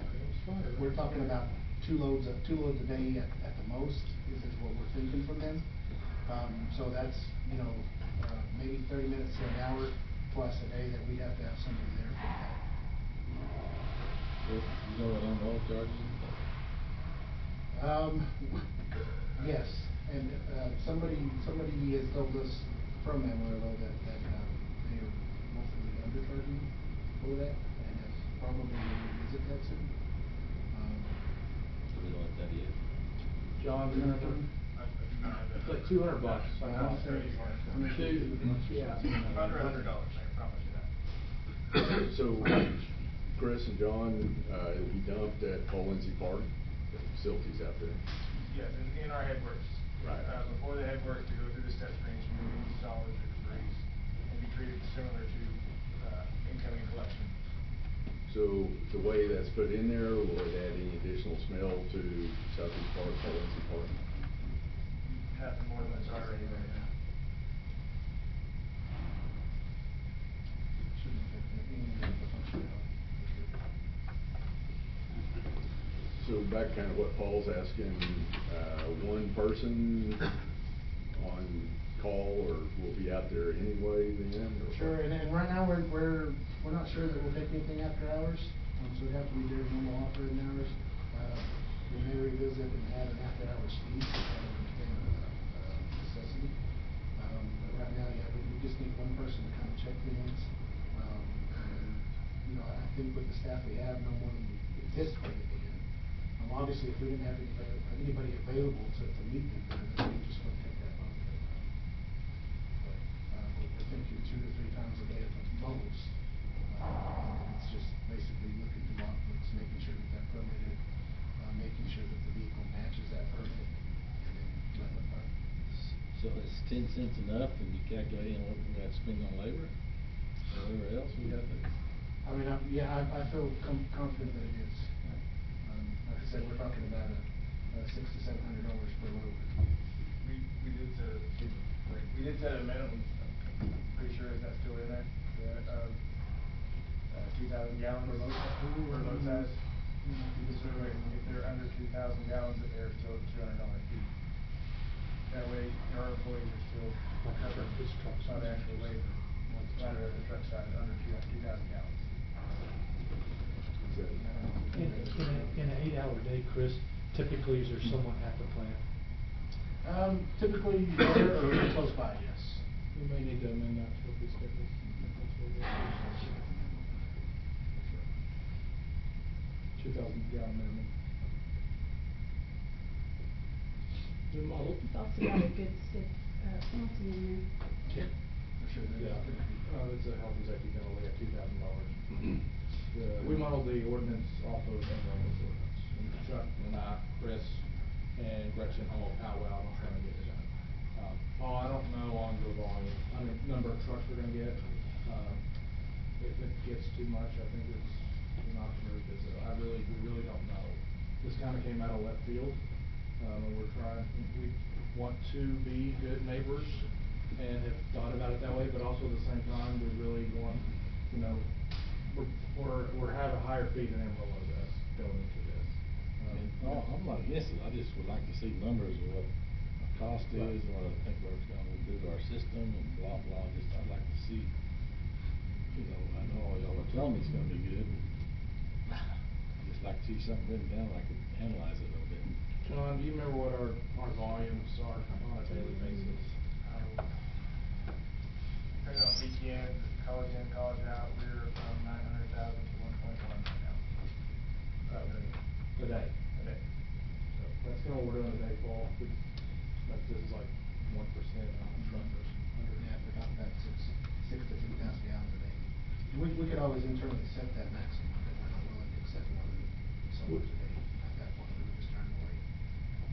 we're talking about two loads a day at the most, is what we're thinking from them. So that's, maybe 30 minutes to an hour plus a day that we have to have somebody there for that.
You know what unload charges?
Yes, and, somebody has told us from Amarillo that, they are mostly undercharging for that, and have probably will revisit that soon.
So we don't have that yet.
John,
You know what I'm
it's like $200.
I don't think-
Yeah.
Under $100, I promise you that.
So, Chris and John, it'll be dumped at Paul Lindsay Park, the facilities out there.
Yes, in our headworks.
Right.
Before the headworks, to go through the step screens, remove solids or debris, and be treated similar to, incoming collection.
So, the way that's put in there, will it add any additional smell to Southeast Park, Paul Lindsay Park?
Nothing more than it's already there now.
Shouldn't affect any of the functionality, for sure.
So back kind of what Paul's asking, one person on call, or will be out there anyway then, or?
Sure, and right now, we're not sure that we'll take anything after hours, so it'd have to be during normal operating hours. We may revisit and add an after hours fee, if that became a necessity. But right now, yeah, we just need one person to kind of check things. And, you know, I think with the staff we have, no more than we anticipated in. Obviously, if we didn't have anybody available to meet them, then we just wouldn't take that long. We're thinking 2 to 3 times a day at the most. And it's just basically looking through logbooks, making sure that they're permitted, making sure that the vehicle matches that permit, and then letting it run.
So is 10 cents enough, and you calculate in what we got to spend on labor? Whatever else we got to?
I mean, I feel confident that it is. Like I said, we're talking about $600 to $700 per load.
We did set a minimum, I'm pretty sure that's still in there, 2,000 gallons.
For load size?
For load size. So if they're under 2,000 gallons, that they're still $200 fee. That way, our employees are still covered by the actual labor, matter of the truck size, under 2,000 gallons.
Is that-
In an 8-hour day, Chris, typically is there someone at the plant?
Typically, there or close by, yes.
We may need to amend that for this schedule. 2,000 gallon minimum. The model?
It's also got a good stiff, penalty in there.
Yeah.
For sure, there is
Yeah,
gonna be.
it's a health and safety penalty at $2,000. We modeled the ordinance off of Amarillo's ordinance. And Chuck and I, Chris, and Gretchen all powwow on trying to get it done. Paul, I don't know on the volume, number of trucks we're gonna get. If it gets too much, I think it's an option to revisit. We really don't know. This kinda came out of left field, and we want to be good neighbors and have thought about it that way, but also at the same time, we really want, you know, we're have a higher fee than Amarillo does going into this.
I'm not against it, I just would like to see numbers of what the cost
Right.
is, and what I think we're gonna do to our system, and blah, blah, I'd like to see, you know, I know all y'all are telling me it's gonna be good, but I'd just like to see something written down, I could analyze it a little bit.
John, do you remember what our volumes are on a daily basis?
Depending on weekends, college in, college out, we're from 900,000 to 1.1 right now.
A day.
A day.
So that's kinda what we're doing today, Paul. This is like 1% on truckers.
Yeah, if we're talking about 6 to 3,000 gallons a day. We could always internally set that maximum, but we're not willing to accept more than so much a day. At that point, we would just turn away.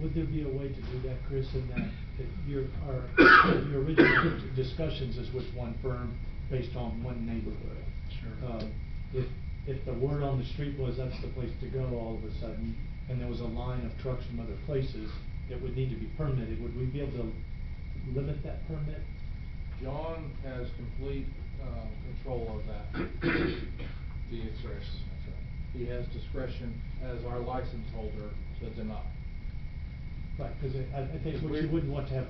Would there be a way to do that, Chris, in that your original discussions is with one firm based on one neighborhood?
Sure.
If the word on the street was that's the place to go all of a sudden, and there was a line of trucks from other places that would need to be permitted, would we be able to limit that permit?
John has complete, control of that. He has discretion as our license holder to deny.
Right, cause I think what you wouldn't want to have,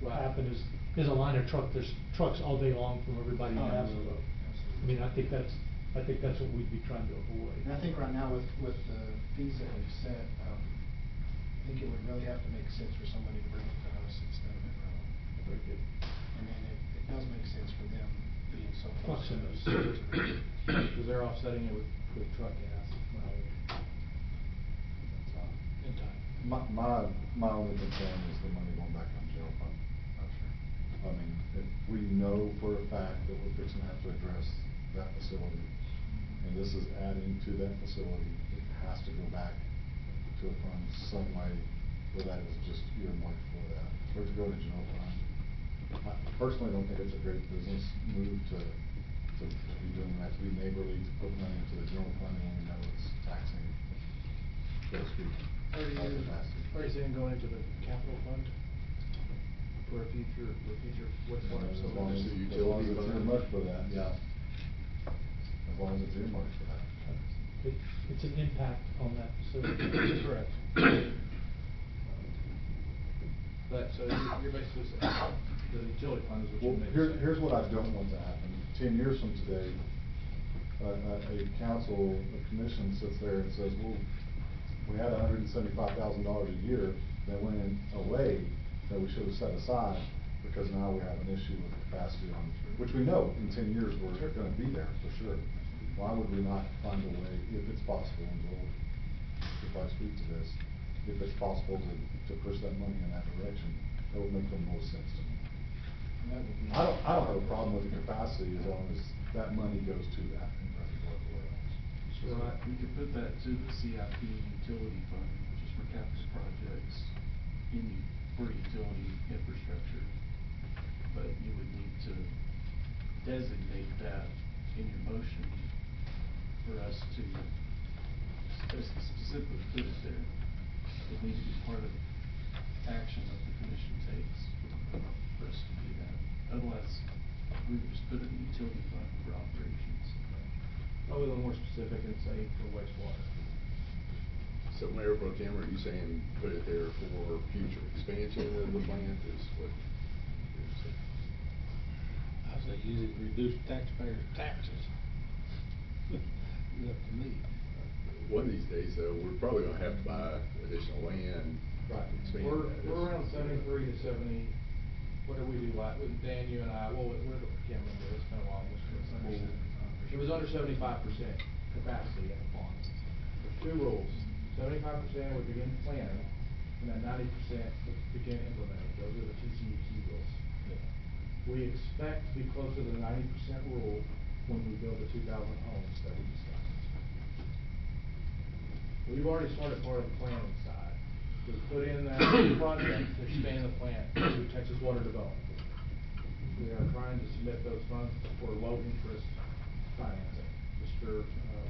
Right.
happen is a line of there's trucks all day long from everybody in Hassleville. I mean, I think that's what we'd be trying to avoid.
And I think right now with the fees that we've set, think it would really have to make sense for somebody to bring it to us instead of Monroe.
Very good.
And then it does make sense for them being so close to us.
Proximity.
Because they're offsetting it with truck gas.
In time.
My only concern is the money going back on general fund. I mean, if we know for a fact that we're fixing to have to address that facility, and this is adding to that facility, it has to go back to a fund some way where that is just earmarked for that. For it to go to general fund, I personally don't think it's a great business move to be doing that, to be neighborly, to put money into the general fund when we know it's taxing, so to speak.
Are you saying going into the capital fund for a future wastewater
As long
facility?
as it's earmarked for that, yeah. As long as it's earmarked for that.
It's an impact on that facility.
Correct. But, so you're basically saying the utility fund is what
Well,
you're making.
here's what I don't want to happen. 10 years from today, a council, a commission sits there and says, well, we had $175,000 a year that went away that we should have set aside because now we have an issue with capacity on, which we know in 10 years we're going to be there for sure. Why would we not find a way, if it's possible, and Joel could probably speak to this, if it's possible to push that money in that direction, that would make the most sense to me. I don't have a problem with the capacity as long as that money goes to that and doesn't go everywhere else.
So we could put that to the CIP utility fund, which is for capital projects for utility infrastructure. But you would need to designate that in your motion for us to specifically put it there. It would need to be part of action that the commission takes for us to do that. Otherwise, we would just put it in the utility fund for operations.
Probably a little more specific and say for wastewater.
So Mayor Pro Tem, are you saying put it there for future expansion of the plant is what you're saying?
I say use it to reduce taxpayers' taxes. It's up to me.
One of these days, though, we're probably gonna have to buy additional land.
Right.
to expand
We're
that.
around 73 to 70. What did we do last, with Dan, you and I, I can't remember, it's been a while. It was under 75% capacity at the pond. There's two rules. 75% would begin planning, and then 90% would begin implementing. Those are the TCEQ rules. We expect to be closer to the 90% rule when we build the 2,000 homes that we discussed. We've already started part of the planning side. We put in that project to expand the plant through Texas Water Development. We are trying to submit those funds for low interest financing. Mr.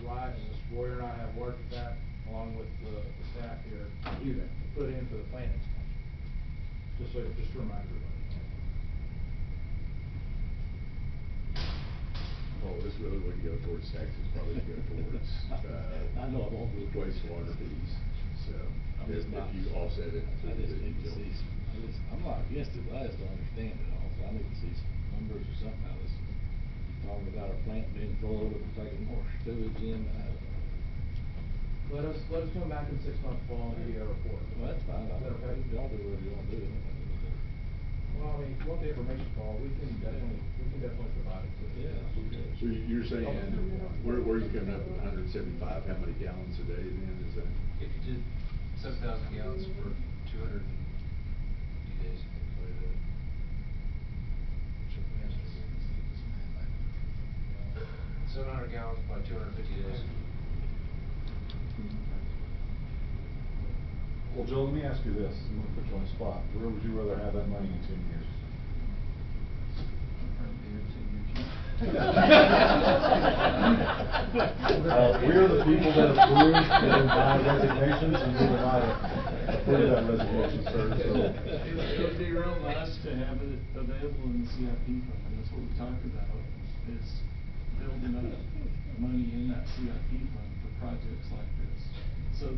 Wright and Mr. Boyer and I have worked with that along with the staff here to do that, to put in for the plant expansion. Just to remind everybody.
Oh, this really wouldn't go towards taxes, probably go towards,
I know it won't go towards
wastewater fees. So,
I'm
if
just not-
you offset it.
I just need to see some, I'm not against it, but I just don't understand it all, so I need to see some numbers or something out of this. Talking about our plant being full, we're taking more sewage in, I don't know.
Let us come back in 6 months, Paul, and give you a report.
Well, that's fine,
Is that okay?
Y'all do whatever you wanna do.
Well, I mean, if you want the information, Paul, we can definitely provide it to you.
Yeah.
So you're saying, where are you coming up with 175, how many gallons a day then, is that?
If you did 7,000 gallons for 250 days, you can put it in. 700 gallons by 250 days.
Well, Joe, let me ask you this, I'm gonna put you on the spot. Where would you rather have that money in 10 years? We are the people that approve and buy resignations, and we would not approve that resignation, sir, so.
It would be real nice to have it available in the CIP fund, that's what we talked about, is building up money in that CIP fund for projects like this. So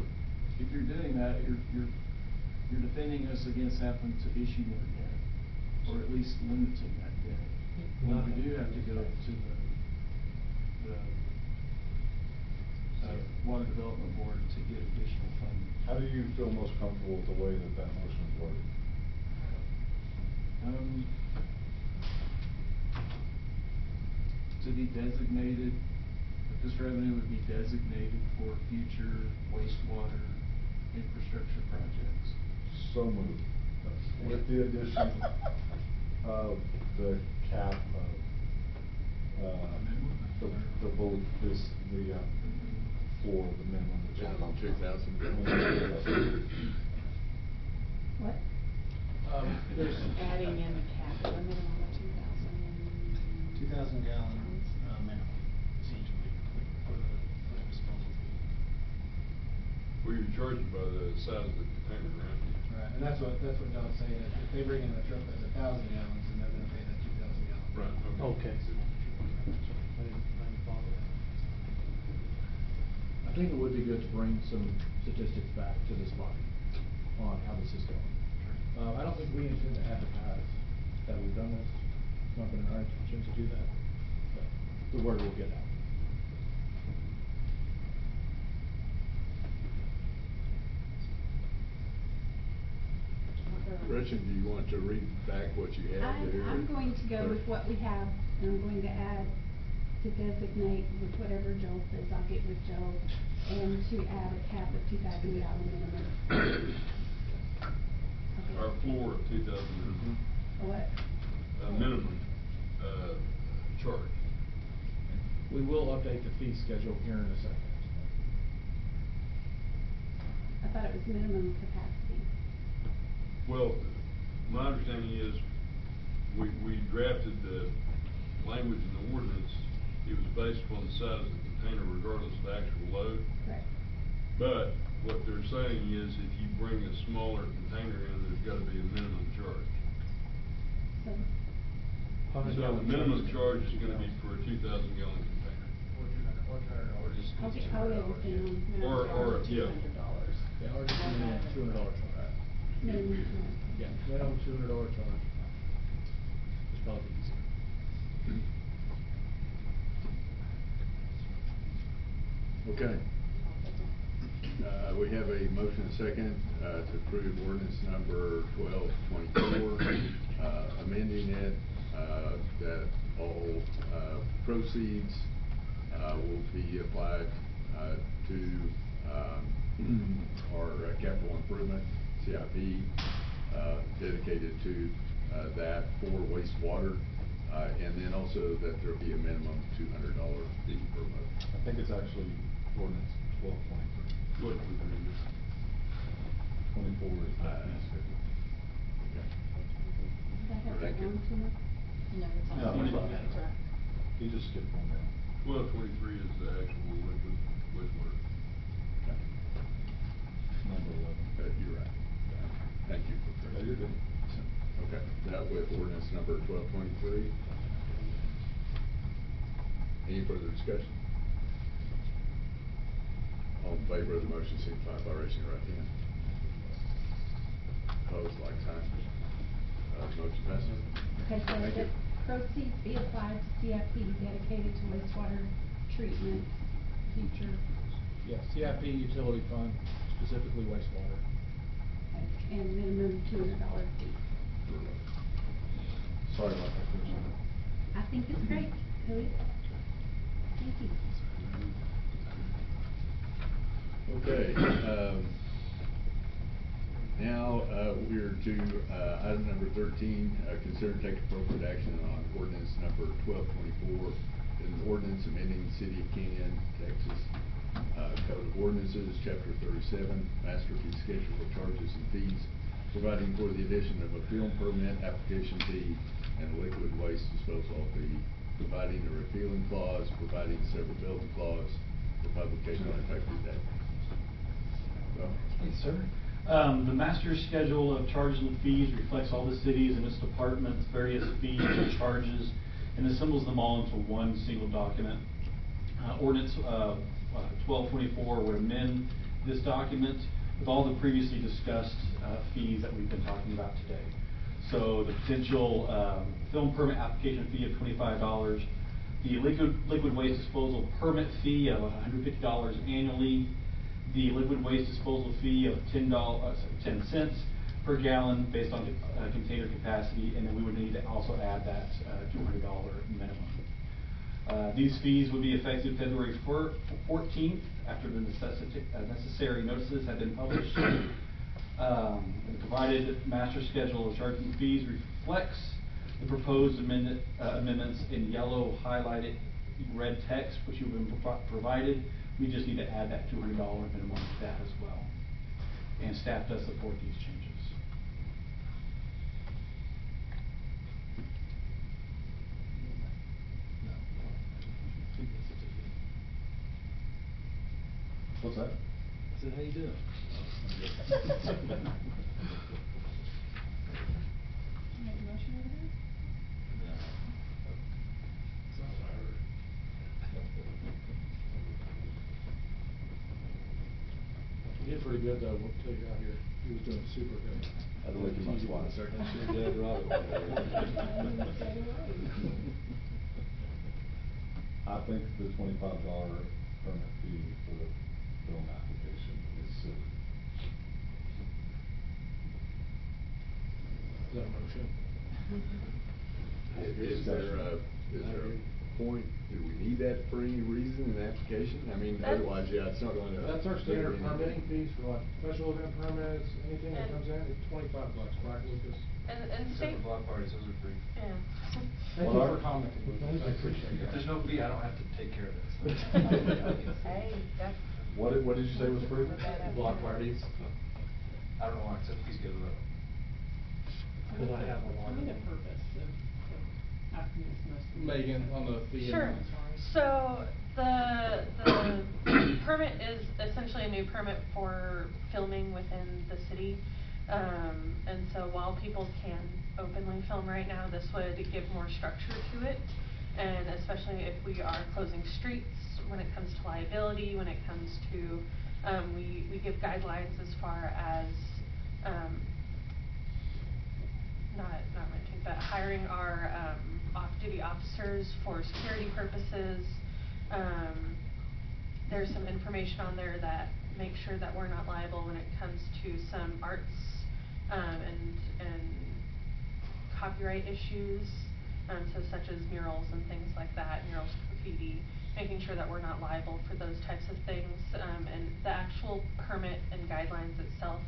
if you're doing that, you're defending us against having to issue more debt, or at least limiting that debt. When we do have to go to the Water Development Board to get additional funding.
How do you feel most comfortable with the way that that motion is worded?
To be designated, that this revenue would be designated for future wastewater infrastructure projects.
So moved. With the addition of the cap of, the vote, for the minimum. that you're
Minimum
talking
2,000.
about.
What?
There's
Adding in the cap, the minimum of 2,000.
2,000 gallons, minimum, essentially, for the disposal fee.
Well, you're charging by the size of the container, right?
Right, and that's what Don's saying, if they bring in a truck that's 1,000 gallons, then they're gonna pay that 2,000 gallons.
Right,
Okay. I didn't follow that.
I think it would be good to bring some statistics back to this body on how this is going. I don't think we intend to advertise that we've done this. It's not been our intention to do that, but the word will get out.
Gretchen, do you want to read back what you have there?
I'm going to go with what we have, and I'm going to add, to designate with whatever Joel says, I'll get with Joel, and to add a cap of 2,000 gallon minimum. Okay.
Our floor of 2,000 minimum.
What?
Minimum, charge.
We will update the fee schedule here in a second.
I thought it was minimum capacity.
Well, my understanding is, we drafted the language in the ordinance, it was based upon the size of the container regardless of actual load.
Correct.
But what they're saying is if you bring a smaller container in, there's gotta be a minimum charge. So the minimum charge is gonna be for a 2,000 gallon container.
Or $200, just.
Okay, I'll get with them.
Or, yeah.
Yeah, or just minimum $200 charge.
Minimum.
Yeah, minimum $200 charge. It's probably easier.
Okay. We have a motion and second, to approve ordinance number 1224, amending it, that all, proceeds, will be applied, to, our capital improvement, CIP, dedicated to, that for wastewater, and then also that there'll be a minimum $200 fee per month.
I think it's actually ordinance 1223.
What we bring this?
24 is the fee schedule.
Okay.
Did I have that
Thank you.
wrong somewhere?
No, it's not. He just skipped one down.
1223 is the actual liquid wastewater.
Okay.
Number 11.
You're right. Thank you for
Yeah, you're good.
Okay, that with ordinance number 1223. Any further discussion? All in favor of the motion, signify by raising your right hand. Opposed, like sign. Motion passes.
Okay, so
Thank you.
that proceeds be applied to CIP dedicated to wastewater treatment, future,
Yeah, CIP utility fund, specifically wastewater.
and minimum $200 fee.
Sorry about that, Commissioner.
I think it's great, Cody. Thank you.
Okay, now, we're to, item number 13, consider and take appropriate action on ordinance number 1224, an ordinance amending the City of Kenyon, Texas, Code of Ordinances, Chapter 37, Master Fee Schedule of Charges and Fees, providing for the addition of a film permit application fee and a liquid waste disposal fee, providing a repealing clause, providing a severability clause for publication on effective date. Well,
Yes, sir. The master schedule of charges and fees reflects all the cities and its departments' various fees and charges, and assembles them all into one single document. Ordinance 1224 would amend this document with all the previously discussed fees that we've been talking about today. So the potential film permit application fee of $25, the liquid waste disposal permit fee of $150 annually, the liquid waste disposal fee of 10 cents per gallon based on container capacity, and then we would need to also add that $200 minimum. These fees would be effective February 14th after the necessary notices have been published. The provided master schedule of charging fees reflects the proposed amendments in yellow highlighted red text, which you've been provided. We just need to add that $200 minimum to that as well. And staff does support these changes.
What's that?
I said, how you doing?
Make a motion over there?
You did pretty good though, we'll tell you out here, he was doing super good.
Had to look at my slides.
I'm sure Dad Robert was
I think the $25 permit fee for the film application is silly.
Is that a motion?
Is there a point, do we need that for any reason in the application? I mean, otherwise, yeah, it's not going to.
That's our standard permitting fees for like special event permits, anything that comes in, it's $25, right, Lucas?
And
Except
state.
for block parties, those are free.
Yeah.
Thank you for commenting, Lucas, I appreciate
If
that.
there's no fee, I don't have to take care of it.
Hey, that's.
What did you say was free?
Block parties. I don't know why, except fees go up.
Cause I have a lot of.
Megan, on the fee.
Sure. So the permit is essentially a new permit for filming within the city. And so while people can openly film right now, this would give more structure to it. And especially if we are closing streets, when it comes to liability, when it comes to, we give guidelines as far as, not renting, but hiring our, off-duty officers for security purposes. There's some information on there that makes sure that we're not liable when it comes to some arts, and copyright issues, so such as murals and things like that, murals, graffiti, making sure that we're not liable for those types of things. And the actual permit and guidelines itself,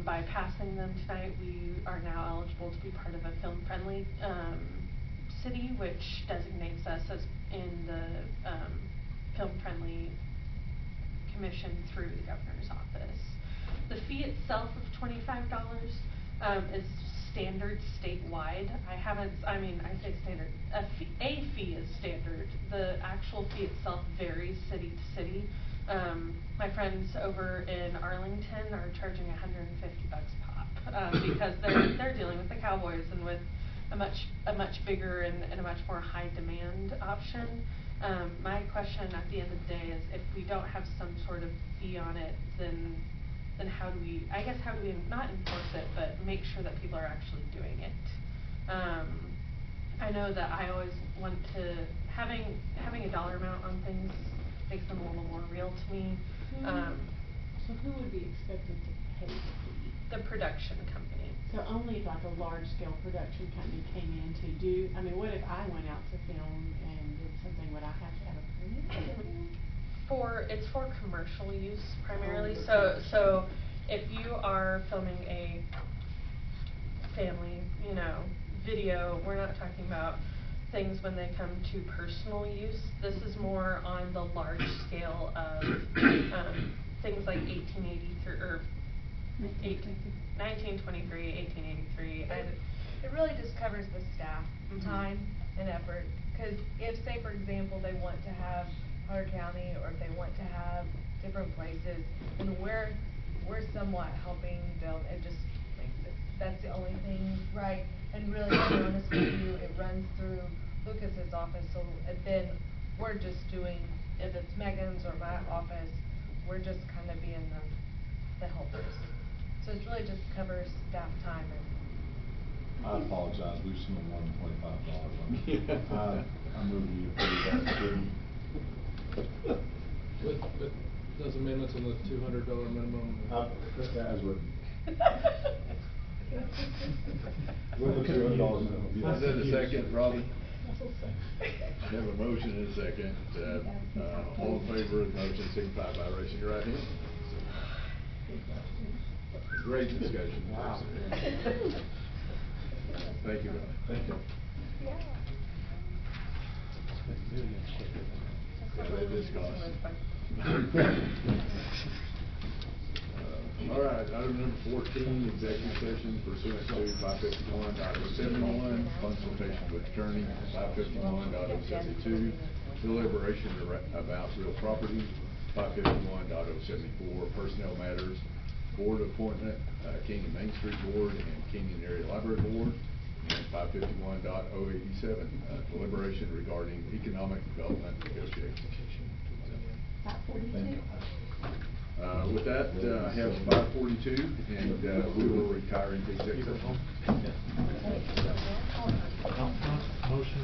by passing them tonight, we are now eligible to be part of a film-friendly city, which designates us as in the film-friendly commission through the governor's office. The fee itself of $25 is standard statewide. I say standard. A fee is standard. The actual fee itself varies city to city. My friends over in Arlington are charging $150 a pop because they're dealing with the Cowboys and with a much bigger and a much more high demand option. My question at the end of the day is, if we don't have some sort of fee on it, then how do we not enforce it, but make sure that people are actually doing it? I know that I always want to, having a dollar amount on things makes them a little more real to me.
So who would be expected to pay the fee?
The production company.
So only like a large-scale production company came in to do, what if I went out to film and did something, would I have to have a permit?
It's for commercial use primarily, so if you are filming a family, video, we're not talking about things when they come to personal use. This is more on the large scale of things like 1883 or 1923, 1883.
It really just covers the staff time and effort, because if, say for example, they want to have Hunter County, or if they want to have different places, and we're somewhat helping them, it just makes it, that's the only thing, right? And really, to be honest with you, it runs through Lucas's office, so then we're just doing, if it's Megan's or my office, we're just kind of being the helpers. So it really just covers staff time and.
I apologize, we shouldn't have won $25 on me.
I move you approve that three.
With those amendments on the $200 minimum.
As written. With the $200 minimum.
Is that a second, Robbie? We have a motion and a second. All in favor of the motion, signify by raising your right hand. Great discussion.
Wow.
Thank you, Robbie.
Thank you.
Yeah, they just all right, item number 14, executive session pursuant to 551.071, consultation with attorney, 551.072, deliberation about real property, 551.074, personnel matters, board appointment, Canyon Main Street Board and Canyon Area Library Board, and 551.087, deliberation regarding economic development negotiations.
Thank you.
With that, I have 5:42, and we will retire into executive session.
Motion.